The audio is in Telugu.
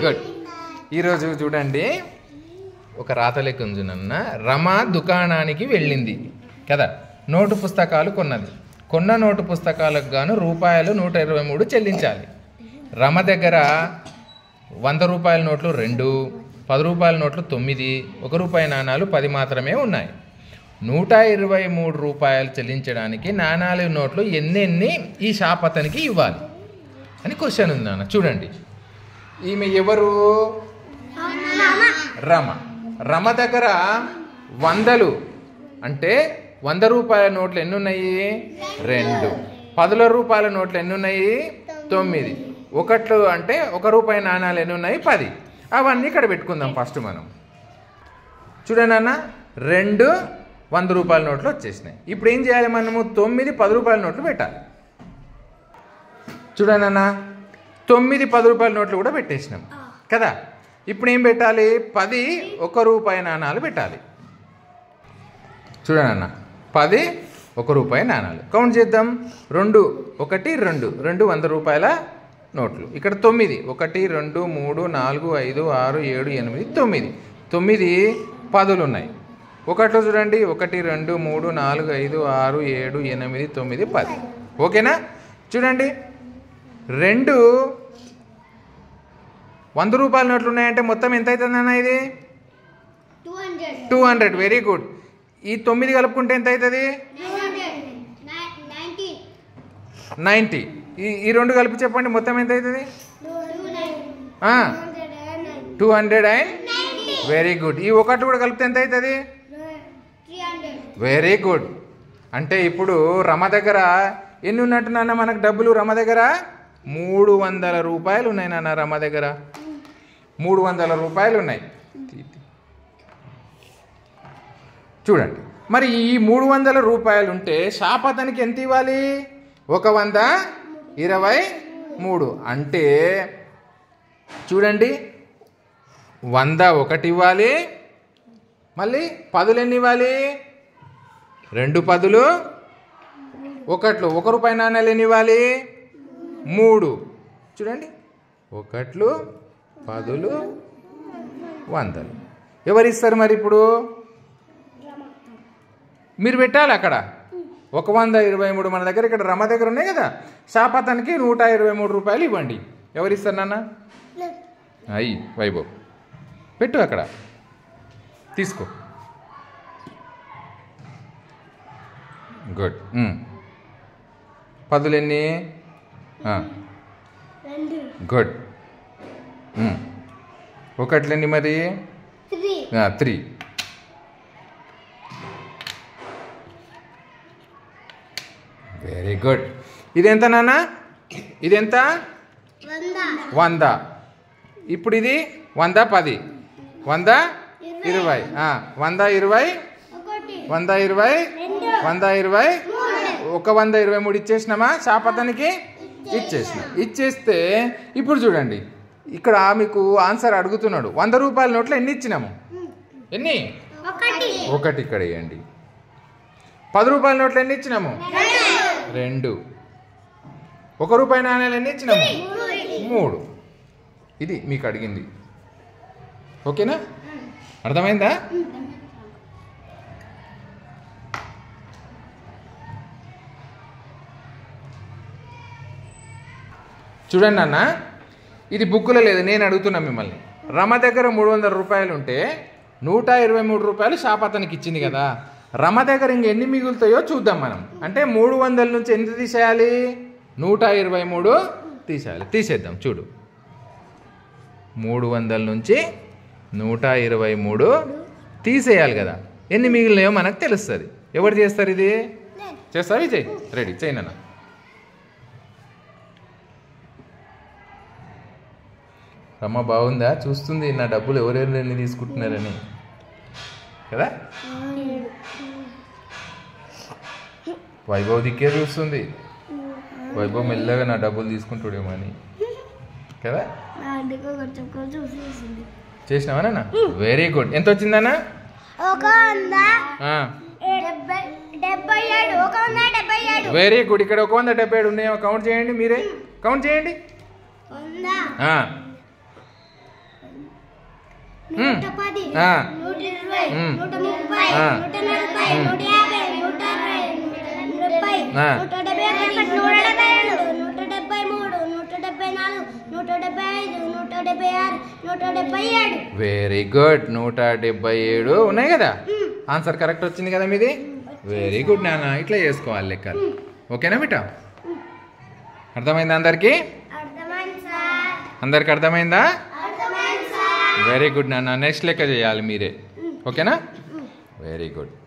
గుడ్. ఈరోజు చూడండి, ఒక రాత లెక్క ఉంది. నన్న రమ దుకాణానికి వెళ్ళింది కదా, నోటు పుస్తకాలు కొన్నది. కొన్న నోటు పుస్తకాలకు గాను రూపాయలు 123 చెల్లించాలి. రమ దగ్గర 100 రూపాయల నోట్లు 2, 10 రూపాయల నోట్లు 9, 1 రూపాయి నాణాలు 10 మాత్రమే ఉన్నాయి. 123 రూపాయలు చెల్లించడానికి నాణాలు నోట్లు ఎన్నెన్ని ఈ షాప్ అతనికి ఇవ్వాలి అని క్వశ్చన్ ఉంది నాన్న. చూడండి, ఈమె ఎవరు? రమ. రమ దగ్గర 100 అంటే 100 రూపాయల నోట్లు ఎన్ని ఉన్నాయి? 2. 10 రూపాయల నోట్లు ఎన్ని ఉన్నాయి? 9. 1 అంటే 1 రూపాయి నాణాలు ఎన్ని ఉన్నాయి? 10. అవన్నీ ఇక్కడ పెట్టుకుందాం ఫస్ట్ మనం. చూడండి అన్న, 2 100 రూపాయల నోట్లు వచ్చేసినాయి. ఇప్పుడు ఏం చేయాలి మనము? 9 10 రూపాయల నోట్లు పెట్టాలి. చూడండి అన్న, 9 10 రూపాయల నోట్లు కూడా పెట్టేసినాం కదా. ఇప్పుడు ఏం పెట్టాలి? 10 1 రూపాయి నాణాలు పెట్టాలి. చూడండి అన్న, 10 1 రూపాయి నాణాలు కౌంట్ చేద్దాం. 2 1 2 2 100 రూపాయల నోట్లు. ఇక్కడ 9 1 2 3 4 5 6 7 8 9 9 10లు ఉన్నాయి. 1లో చూడండి, 1 2 3 4 5 6 7 8 9 10. ఓకేనా? చూడండి, 2 100 రూపాయల నోట్లు ఉన్నాయంటే మొత్తం ఎంత అవుతుంది అన్న? ఇది 200. Very good. ఈ 9 కలుపుకుంటే ఎంత అవుతుంది? 90. ఈ 2 కలిపి చెప్పండి, మొత్తం ఎంత అవుతుంది? 200. Very good. ఈ 1 కూడా కలిపితే ఎంత అవుతుంది? Very good. అంటే ఇప్పుడు రమ దగ్గర ఎన్ని ఉన్నట్టు నాన్న మనకు డబ్బులు? రమ దగ్గర 300 రూపాయలు ఉన్నాయి నాన్న. రమ దగ్గర 300 రూపాయలు ఉన్నాయి. చూడండి, మరి ఈ 300 రూపాయలు ఉంటే షాప్ అతనికి ఎంత ఇవ్వాలి? 123. అంటే చూడండి, 100 1 ఇవ్వాలి, మళ్ళీ 10లు ఎన్ని ఇవ్వాలి? 2 10లు, 1 1 రూపాయి నాణ్యాలు ఎన్ని ఇవ్వాలి? 3. చూడండి, 1 10లు 100లు. ఎవరు ఇస్తారు మరి? ఇప్పుడు మీరు పెట్టాలి అక్కడ. 123 మన దగ్గర, ఇక్కడ రమ దగ్గర ఉన్నాయి కదా. షాప్ అతనికి 123 రూపాయలు ఇవ్వండి. ఎవరు ఇస్తారు నాన్న? అయ్యి వైభవ్ పెట్టు, అక్కడ తీసుకో. గుడ్. 10లు ఎన్ని? గుడ్. 1లు ఎన్ని మరి? 3. Very good. ఇదెంత నాన్న? ఇదెంత? 100. ఇప్పుడు ఇది 100 10 100 20 120 120 120 123 ఇచ్చేసినామా? షాప్ అతనికి ఇచ్చేస్తే ఇప్పుడు చూడండి, ఇక్కడ మీకు ఆన్సర్ అడుగుతున్నాడు. 100 రూపాయల నోట్లు ఎన్ని ఇచ్చినాము? ఎన్ని? 1 ఇక్కడ వేయండి. 10 రూపాయల నోట్లు ఎన్ని ఇచ్చినాము? 2. 1 రూపాయి నాణ్యాలు ఎన్ని ఇచ్చినాము? 3. ఇది మీకు అడిగింది. ఓకేనా? అర్థమైందా? చూడండి అన్న, ఇది బుక్కులో లేదు, నేను అడుగుతున్నా మిమ్మల్ని. రమ దగ్గర 300 రూపాయలు ఉంటే 123 రూపాయలు షాప్ అతనికి ఇచ్చింది కదా. రమ దగ్గర ఇంకెన్ని మిగులుతాయో చూద్దాం మనం. అంటే 300 నుంచి ఎంత తీసేయాలి? 123 తీసేయాలి. తీసేద్దాం. చూడు, 300 నుంచి 123 తీసేయాలి కదా. ఎన్ని మిగిలినాయో మనకు తెలుస్తుంది. ఎవరు చేస్తారు ఇది? చేస్తారు. చెయ్యి. రెడీ చేయనా? రమ్మ బాగుందా? చూస్తుంది నా డబ్బులు ఎవరెవరు తీసుకుంటున్నారని కదా. వైభవ్ దిక్కే చూస్తుంది. వైభవ్ మెల్లగా నా డబ్బులు తీసుకుంటాడేమో అని కదా. చేసినావా? Very good. ఎంత వచ్చిందన్నా? 177. Very good. ఇక్కడ 177 ఉన్నాయో కౌంట్ చేయండి. మీరే కౌంట్ చేయండి. ఆ. ఆ. Very good. 177 ఉన్నాయి కదా. ఆన్సర్ కరెక్ట్ వచ్చింది కదా మీది. వెరీ గుడ్ నాన్న. ఇట్లా చేసుకోవాలి లెక్కలు. ఓకేనా బిడ్డ? అర్థమైందా అందరికి? అందరికి అర్థమైందా? వెరీ గుడ్ నాన్న. నెక్స్ట్ లెక్క చేయాలి మీరే. ఓకేనా? Very good.